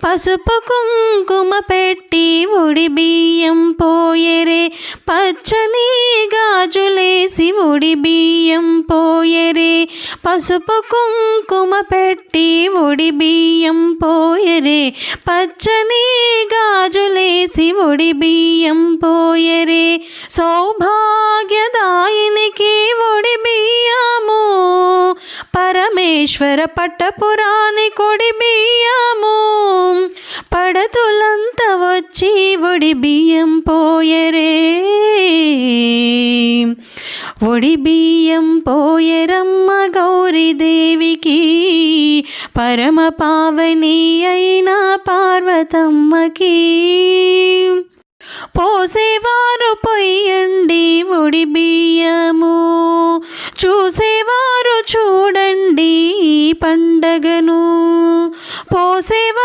పసుపు కుంకుమ పెట్టి ఉడి బియ్యం పోయరే, పచ్చని గాజులేసి ఉడి బియ్యం పోయరే. పసుపు కుంకుమ పెట్టి ఉడి బియ్యం పోయరే, పచ్చని గాజులేసి ఉడి బియ్యం పోయరే. సౌభాగ్యదాయినికి ఉడి బియ్యము, పరమేశ్వర పట్టపురాణి కొడి బియ్యము. పడతులంతా వచ్చి ఉడి బియ్యం పోయరే, ఉడి బియ్యం పోయరమ్మ గౌరీదేవికి, పరమ పావని అయిన పార్వతమ్మకి. పోసేవారు పొయ్యండి ఉడి బియ్యము, చూసేవారు చూడండి ఈ పండగను. పోసేవారు